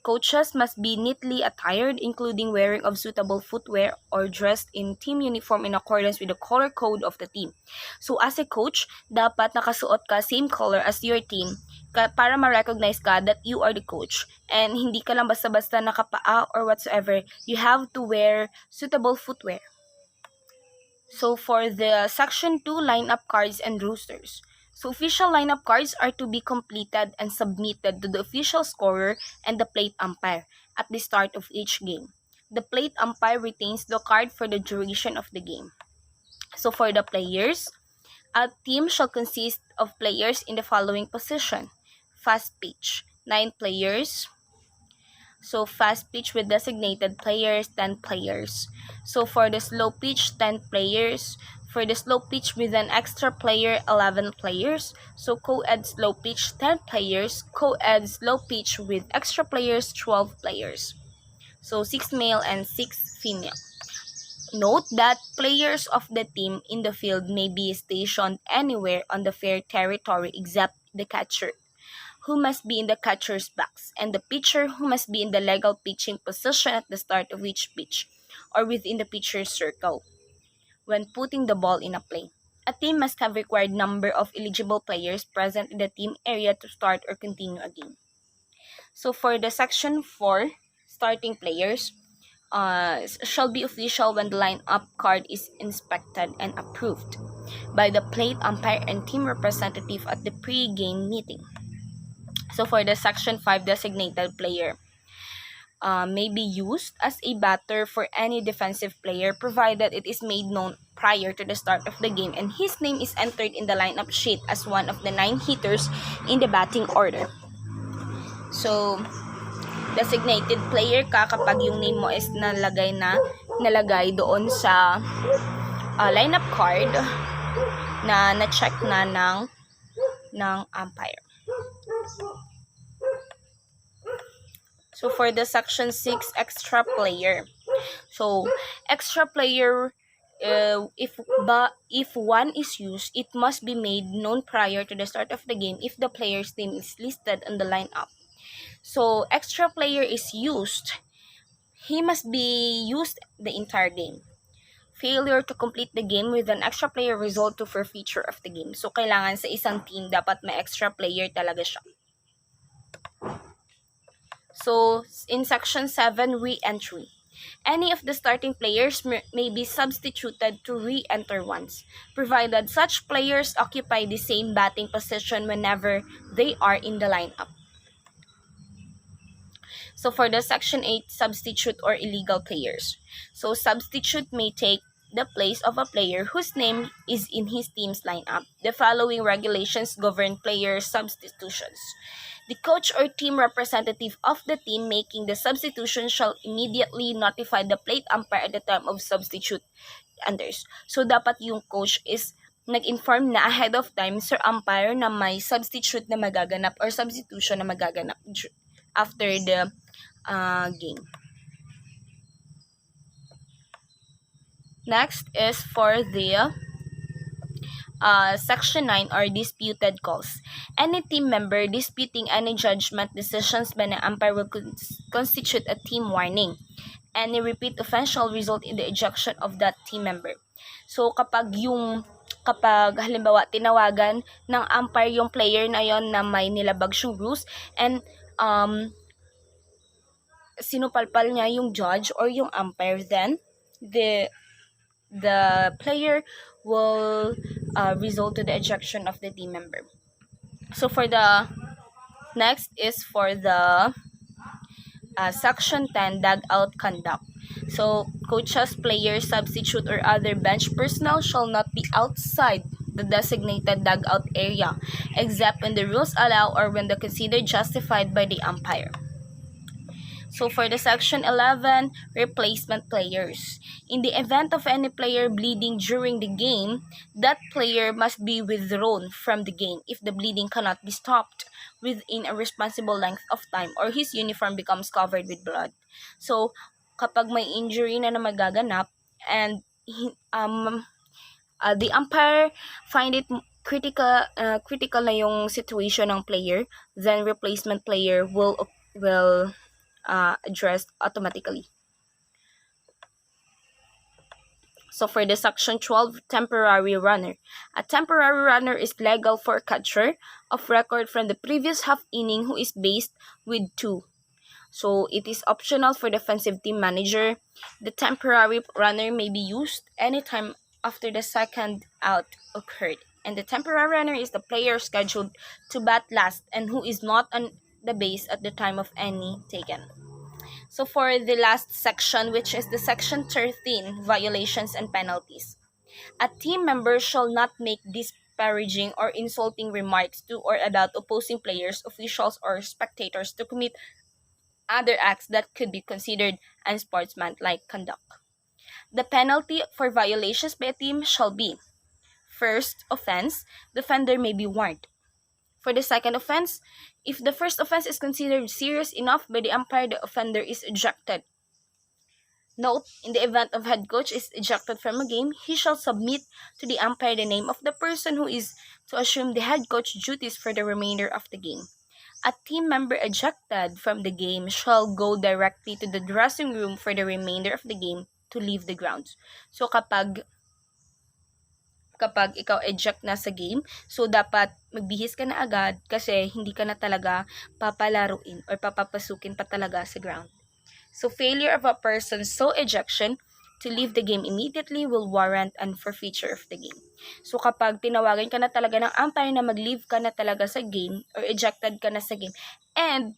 coaches must be neatly attired, including wearing of suitable footwear or dressed in team uniform in accordance with the color code of the team. So, as a coach, dapat nakasuot ka same color as your team para ma-recognize ka that you are the coach. And hindi ka lang basta-basta nakapaa or whatsoever. You have to wear suitable footwear. So, for the Section 2 lineup cards and rosters. So, official lineup cards are to be completed and submitted to the official scorer and the plate umpire at the start of each game. The plate umpire retains the card for the duration of the game. So, for the players, a team shall consist of players in the following position. Fast pitch, 9 players. So, fast pitch with designated players, 10 players. So, for the slow pitch, 10 players. For the slow pitch with an extra player, 11 players. So, co-ed slow pitch, 10 players. Co-ed slow pitch with extra players, 12 players. So, 6 male and 6 female. Note that players of the team in the field may be stationed anywhere on the fair territory except the catcher, who must be in the catcher's box, and the pitcher, who must be in the legal pitching position at the start of each pitch, or within the pitcher's circle, when putting the ball in a play. A team must have required number of eligible players present in the team area to start or continue a game. So for the Section 4, starting players, shall be official when the lineup card is inspected and approved by the plate umpire and team representative at the pre-game meeting. So for the Section 5, designated player may be used as a batter for any defensive player provided it is made known prior to the start of the game and his name is entered in the lineup sheet as one of the 9 hitters in the batting order. So, designated player ka kapag yung name mo is nalagay doon sa lineup card na na-check na ng umpire. So, for the Section 6, extra player. So, extra player, if one is used, it must be made known prior to the start of the game if the player's name is listed on the lineup. So, extra player is used. He must be used the entire game. Failure to complete the game with an extra player result to forfeiture of the game. So, kailangan sa isang team, dapat may extra player talaga siya. So, in Section 7, re-entry. Any of the starting players may be substituted to re-enter once, provided such players occupy the same batting position whenever they are in the lineup. So for the Section 8, substitute or illegal players. So substitute may take the place of a player whose name is in his team's lineup. The following regulations govern player substitutions. The coach or team representative of the team making the substitution shall immediately notify the plate umpire at the time of substitute enters. So dapat yung coach is nag-inform na ahead of time, Sir Umpire, na may substitute na magaganap or substitution na magaganap after the game. Next is for the Section 9 or disputed calls. Any team member disputing any judgment decisions by an umpire will constitute a team warning. Any repeat offense shall result in the ejection of that team member. So kapag halimbawa tinawagan ng umpire yung player na yon na may nilabag siyang rules and sinupalpal niya yung judge or yung umpire, then the player will result to the ejection of the team member. So for the next is for the Section 10, dugout conduct. So coaches, players, substitute, or other bench personnel shall not be outside the designated dugout area except when the rules allow or when the considered justified by the umpire. So for the Section 11, replacement players. In the event of any player bleeding during the game, that player must be withdrawn from the game if the bleeding cannot be stopped within a responsible length of time or his uniform becomes covered with blood. So kapag may injury na magaganap and the umpire find it critical na yung situation ng player, then replacement player will addressed automatically. So for the Section 12, temporary runner. A temporary runner is legal for a catcher of record from the previous half inning who is based with 2. So it is optional for the defensive team manager. The temporary runner may be used anytime after the second out occurred. And the temporary runner is the player scheduled to bat last and who is not on the base at the time of any taken. So for the last section, which is the Section 13, violations and penalties. A team member shall not make disparaging or insulting remarks to or about opposing players, officials, or spectators to commit other acts that could be considered unsportsmanlike conduct. The penalty for violations by a team shall be: first offense, the offender may be warned. For the second offense, if the first offense is considered serious enough by the umpire, the offender is ejected. Note, in the event of head coach is ejected from a game, he shall submit to the umpire the name of the person who is to assume the head coach duties for the remainder of the game. A team member ejected from the game shall go directly to the dressing room for the remainder of the game to leave the grounds. So kapag ikaw eject na sa game, so dapat magbihis ka na agad kasi hindi ka na talaga papalaruin or papapasukin pa talaga sa ground. So failure of a person so ejection to leave the game immediately will warrant an forfeiture of the game. So kapag tinawagan ka na talaga ng umpire na mag-leave ka na talaga sa game or ejected ka na sa game and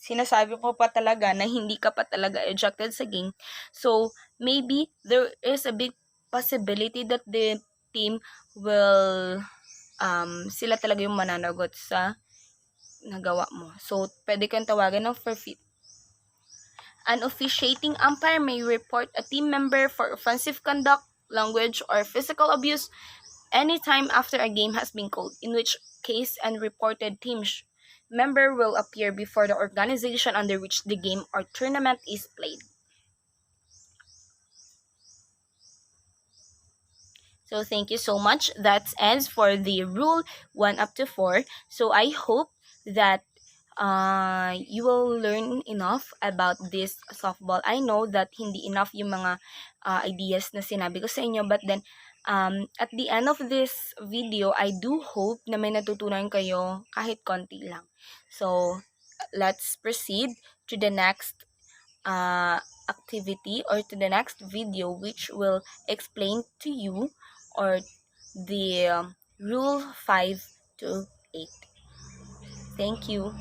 sinasabi mo pa talaga na hindi ka pa talaga ejected sa game, so maybe there is a big possibility that the team will sila talaga yung mananagot sa nagawa mo. So pwede kang tawagan ng forfeit. An officiating umpire may report a team member for offensive conduct, language, or physical abuse anytime after a game has been called, in which case an reported team member will appear before the organization under which the game or tournament is played. So thank you so much. That ends for the rule 1 up to 4. So I hope that you will learn enough about this softball. I know that hindi enough yung mga ideas na sinabi ko sa inyo, but then at the end of this video, I do hope na may natutunan kayo kahit konti lang. So let's proceed to the next activity, or to the next video, which will explain to you or the rule 5 to 8. Thank you.